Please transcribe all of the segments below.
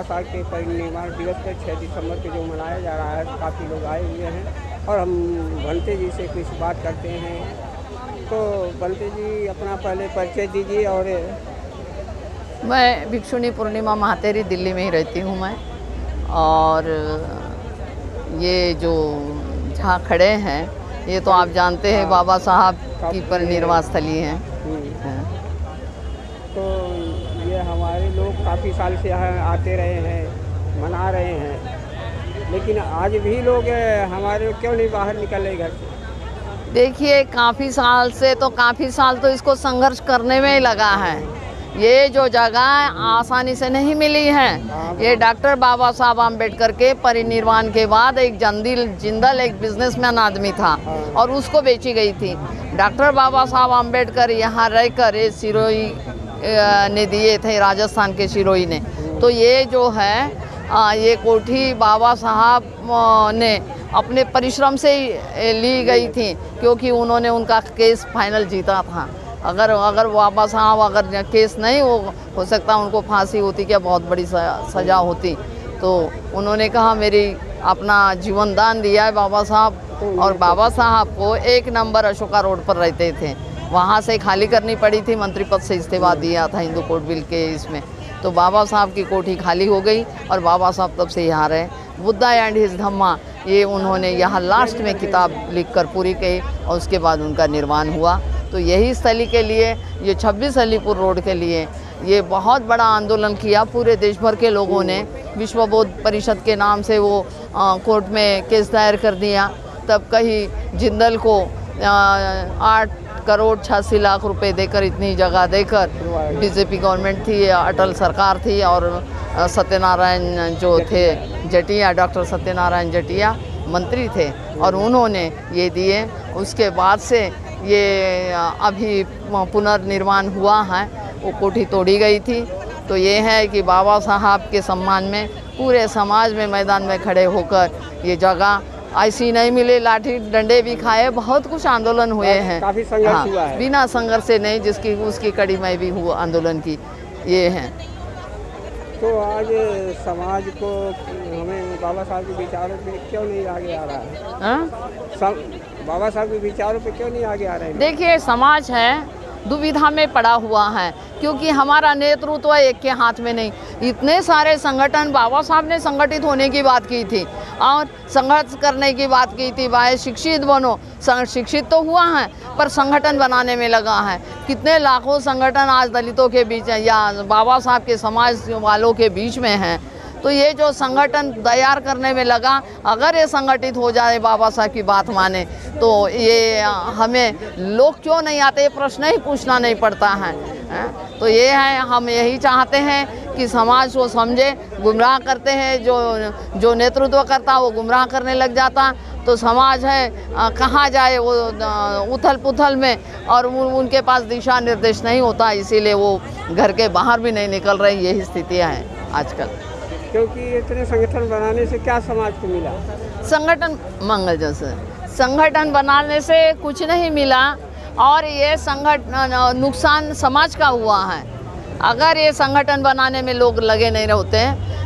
साहब के परिनिर्वाण दिवस पर 6 दिसंबर को जो मनाया जा रहा है, काफ़ी लोग आए हुए हैं और हम भंते जी से कुछ बात करते हैं। तो भंते जी अपना पहले परिचय दीजिए। और मैं भिक्षुणी पूर्णिमा महातेरी दिल्ली में ही रहती हूँ मैं। और ये जो जहाँ खड़े हैं ये तो आप जानते हैं बाबा साहब की परिनिर्वाण स्थली है। तो ये हमारे लोग काफ़ी साल से यहाँ आते रहे हैं, मना रहे हैं, लेकिन आज भी लोग हमारे क्यों नहीं बाहर निकल रहे घर से? देखिए काफ़ी साल तो इसको संघर्ष करने में ही लगा है। ये जो जगह आसानी से नहीं मिली है। ये डॉक्टर बाबा साहब आम्बेडकर के परिनिर्वाण के बाद एक जिंदल एक बिजनेसमैन आदमी था और उसको बेची गई थी। डॉक्टर बाबा साहब आम्बेडकर यहाँ रहकर ये सिरोही ने दिए थे, राजस्थान के सिरोही ने। तो ये जो है ये कोठी बाबा साहब ने अपने परिश्रम से ही ली गई थी, क्योंकि उन्होंने उनका केस फाइनल जीता था। अगर बाबा साहब अगर केस नहीं हो सकता, उनको फांसी होती, क्या बहुत बड़ी सज़ा होती। तो उन्होंने कहा मेरी अपना जीवन दान दिया है बाबा साहब। और बाबा साहब को 1 नंबर अशोका रोड पर रहते थे, वहाँ से खाली करनी पड़ी थी, मंत्री पद से इस्तीफा दिया था हिंदू कोड बिल के इसमें। तो बाबा साहब की कोठी खाली हो गई और बाबा साहब तब से यहाँ रहे। बुद्धा एंड हिज धम्मा ये उन्होंने यहाँ लास्ट में किताब लिखकर पूरी की और उसके बाद उनका निर्माण हुआ। तो यही स्थली के लिए, ये 26 अलीपुर रोड के लिए ये बहुत बड़ा आंदोलन किया पूरे देश भर के लोगों ने। विश्व बौद्ध परिषद के नाम से वो कोर्ट में केस दायर कर दिया। तब कहीं जिंदल को 8 करोड़ 86 लाख रुपए देकर, इतनी जगह देकर, बीजेपी गवर्नमेंट थी, अटल सरकार थी और सत्यनारायण जो थे जटिया, डॉक्टर सत्यनारायण जटिया मंत्री थे और उन्होंने ये दिए। उसके बाद से ये अभी पुनर्निर्माण हुआ है, वो कोठी तोड़ी गई थी। तो ये है कि बाबा साहब के सम्मान में पूरे समाज में मैदान में खड़े होकर ये जगह ऐसी नहीं मिले, लाठी डंडे भी खाए, बहुत कुछ आंदोलन हुए हैं। काफ़ी संघर्ष हुआ है। बिना संघर्ष से नहीं, जिसकी उसकी कड़ी में भी हुआ आंदोलन की ये हैं। तो आज समाज को हमें बाबा साहब के विचारों पे क्यों नहीं आगे आ रहा है? बाबा साहब के विचारों पे क्यों नहीं आगे आ रहे हैं? देखिए समाज है दुविधा में पड़ा हुआ है, क्योंकि हमारा नेतृत्व एक के हाथ में नहीं। इतने सारे संगठन बाबा साहब ने संगठित होने की बात की थी और संघर्ष करने की बात की थी, भाई शिक्षित बनो। शिक्षित तो हुआ है पर संगठन बनाने में लगा है। कितने लाखों संगठन आज दलितों के बीच या बाबा साहब के समाज वालों के बीच में हैं। तो ये जो संगठन तैयार करने में लगा, अगर ये संगठित हो जाए, बाबा साहब की बात माने, तो ये हमें लोग क्यों नहीं आते, ये प्रश्न ही पूछना नहीं पड़ता है। तो ये है, हम यही चाहते हैं कि समाज को समझे। गुमराह करते हैं, जो नेतृत्व करता वो गुमराह करने लग जाता, तो समाज है कहाँ जाए, वो उथल पुथल में, और उनके पास दिशा निर्देश नहीं होता, इसीलिए वो घर के बाहर भी नहीं निकल रहे। यही स्थितियाँ हैं आजकल। क्योंकि इतने संगठन बनाने से क्या समाज को मिला? संगठन मंगल जैसे संगठन बनाने से कुछ नहीं मिला, और ये संगठन नुकसान समाज का हुआ है। अगर ये संगठन बनाने में लोग लगे नहीं होते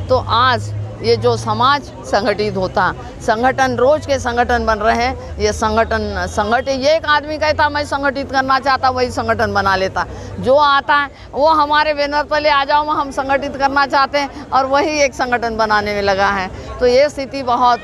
तो आज ये जो समाज संगठित होता। संगठन रोज के संगठन बन रहे हैं। ये संगठित ये एक आदमी कहता मैं संगठित करना चाहता, वही संगठन बना लेता। जो आता है वो हमारे बैनर तले आ जाओ, हम संगठित करना चाहते हैं, और वही एक संगठन बनाने में लगा है। तो ये स्थिति बहुत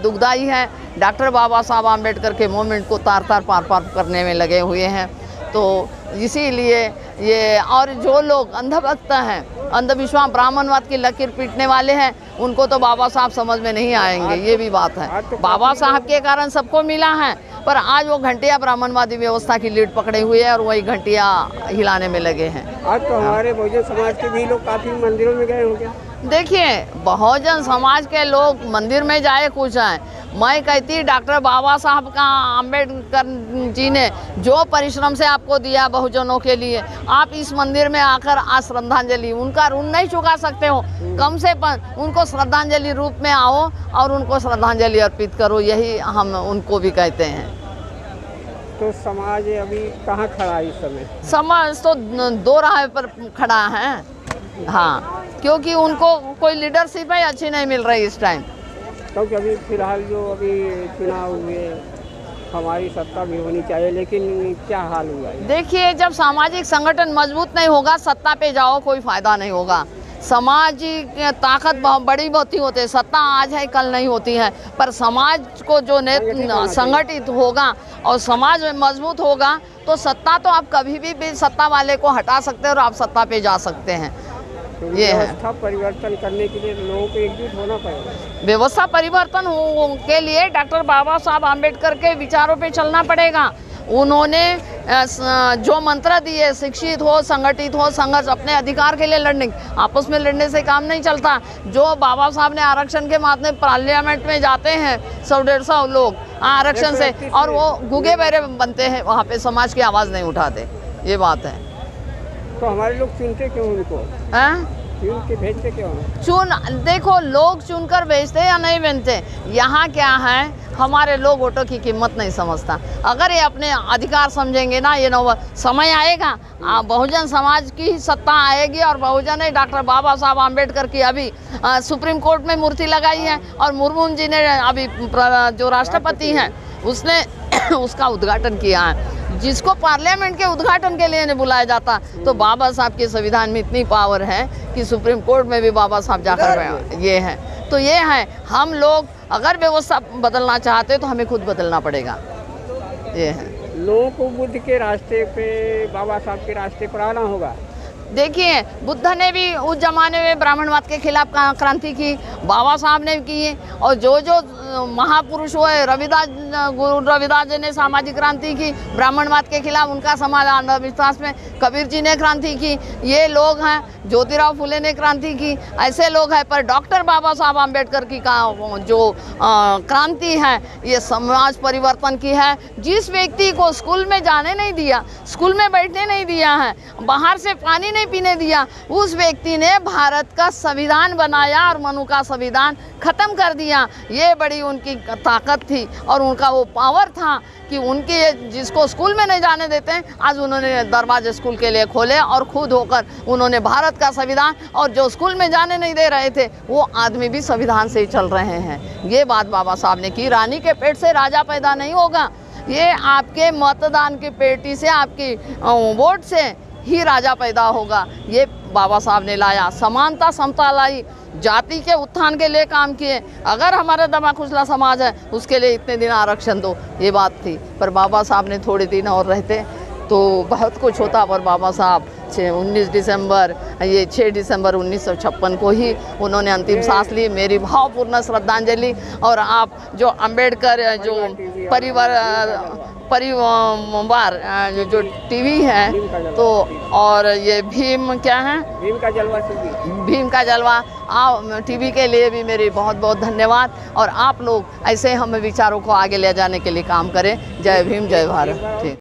दुखदायी है। डॉक्टर बाबा साहब आम्बेडकर के मूवमेंट को तार पार करने में लगे हुए हैं। तो इसीलिए ये, और जो लोग अंधभक्त हैं, अंधविश्वास ब्राह्मणवाद की लकीर पीटने वाले हैं, उनको तो बाबा साहब समझ में नहीं आएंगे। ये भी बात है। बाबा साहब के कारण सबको मिला है, पर आज वो घंटिया ब्राह्मणवादी व्यवस्था की लीड पकड़े हुए हैं और वही घंटिया हिलाने में लगे हैं। आज तो हमारे बहुजन समाज के भी लोग काफ़ी मंदिरों में गए होंगे। देखिए बहुजन समाज के लोग मंदिर में जाए कुछ हैं, मैं कहती डॉक्टर बाबा साहब का आम्बेडकर जी ने जो परिश्रम से आपको दिया बहुजनों के लिए, आप इस मंदिर में आकर आज श्रद्धांजलि, उनका ऋण नहीं चुका सकते हो, कम से कम उनको श्रद्धांजलि रूप में आओ और उनको श्रद्धांजलि अर्पित करो। यही हम उनको भी कहते हैं। तो समाज अभी कहाँ खड़ा है इस समय? समाज तो दो राह पर खड़ा है। हाँ, क्योंकि उनको कोई लीडरशिप है अच्छी नहीं मिल रही इस टाइम। क्योंकि अभी फिलहाल जो अभी चुनाव हुए, हमारी सत्ता भी होनी चाहिए, लेकिन क्या हाल हुआ है? देखिए, जब सामाजिक संगठन मजबूत नहीं होगा, सत्ता पे जाओ कोई फायदा नहीं होगा। सामाजिक ताकत बड़ी बहुत ही होती है, सत्ता आज है कल नहीं होती है, पर समाज को जो संगठित होगा और समाज में मजबूत होगा तो सत्ता तो आप कभी भी सत्ता वाले को हटा सकते हैं और आप सत्ता पे जा सकते हैं। तो ये है व्यवस्था परिवर्तन करने के लिए लोगों को एकजुट होना पड़ेगा। व्यवस्था परिवर्तन के लिए डॉक्टर बाबा साहब आम्बेडकर के विचारों पे चलना पड़ेगा। उन्होंने जो मंत्र दिए, शिक्षित हो, संगठित हो, संघर्ष, अपने अधिकार के लिए लड़ने, आपस में लड़ने से काम नहीं चलता। जो बाबा साहब ने आरक्षण के माध्यम पार्लियामेंट में जाते हैं 100-150 लोग आरक्षण से, और वो गूंगे बहरे बनते हैं, वहाँ पे समाज की आवाज़ नहीं उठाते। ये बात है। तो हमारे लोग चुनते क्यों उनको? हैं? चुन के भेजते क्यों? देखो, लोग चुनकर भेजते या नहीं भेजते, यहाँ क्या है, हमारे लोग वोटों की कीमत नहीं समझता। अगर ये अपने अधिकार समझेंगे ना, ये समय आएगा, बहुजन समाज की ही सत्ता आएगी और बहुजन ने डॉक्टर बाबा साहब आम्बेडकर की अभी सुप्रीम कोर्ट में मूर्ति लगाई है, और मुर्मू जी ने अभी जो राष्ट्रपति हैं उसने उसका उद्घाटन किया है। जिसको पार्लियामेंट के उद्घाटन के लिए नहीं बुलाया जाता, तो बाबा साहब के संविधान में इतनी पावर है कि सुप्रीम कोर्ट में भी बाबा साहब जाकर ये है। तो ये है, हम लोग अगर व्यवस्था बदलना चाहते तो हमें खुद बदलना पड़ेगा। ये है, लोगों को बुद्ध के रास्ते पे, बाबा साहब के रास्ते पर आना होगा। देखिए, बुद्ध ने भी उस जमाने में ब्राह्मणवाद के खिलाफ क्रांति की, बाबा साहब ने की, और जो महापुरुष हुए, गुरु रविदास जी ने सामाजिक क्रांति की ब्राह्मणवाद के खिलाफ, उनका समाज अंधविश्वास में, कबीर जी ने क्रांति की, ये लोग हैं, ज्योतिराव फुले ने क्रांति की, ऐसे लोग हैं। पर डॉक्टर बाबा साहब आम्बेडकर की जो क्रांति है, ये समाज परिवर्तन की है। जिस व्यक्ति को स्कूल में जाने नहीं दिया, स्कूल में बैठने नहीं दिया है, बाहर से पानी नहीं पीने दिया, उस व्यक्ति ने भारत का संविधान बनाया और मनु का संविधान खत्म कर दिया। ये बड़ी उनकी ताकत थी और उनका वो पावर था कि उनके जिसको स्कूल में नहीं जाने देते हैं, आज उन्होंने दरवाजे स्कूल के लिए खोले और खुद होकर उन्होंने भारत का संविधान, और जो स्कूल में जाने नहीं दे रहे थे वो आदमी भी संविधान से ही चल रहे हैं। ये बात बाबा साहब ने की। रानी के पेट से राजा पैदा नहीं होगा, ये आपके मतदान की पेटी से, आपकी वोट से ही राजा पैदा होगा। ये बाबा साहब ने लाया, समानता समता लाई, जाति के उत्थान के लिए काम किए। अगर हमारा दबा कुचला समाज है, उसके लिए इतने दिन आरक्षण दो, ये बात थी। पर बाबा साहब ने थोड़े दिन और रहते तो बहुत कुछ होता। पर बाबा साहब 6 दिसंबर 1956 को ही उन्होंने अंतिम सांस ली। मेरी भावपूर्ण श्रद्धांजलि। और आप जो अम्बेडकर जो परिवार जो टीवी है, तो और ये भीम क्या है, भीम का जलवा टीवी के लिए भी मेरी बहुत बहुत धन्यवाद। और आप लोग ऐसे हम विचारों को आगे ले जाने के लिए काम करें। जय भीम, जय भारत। ठीक।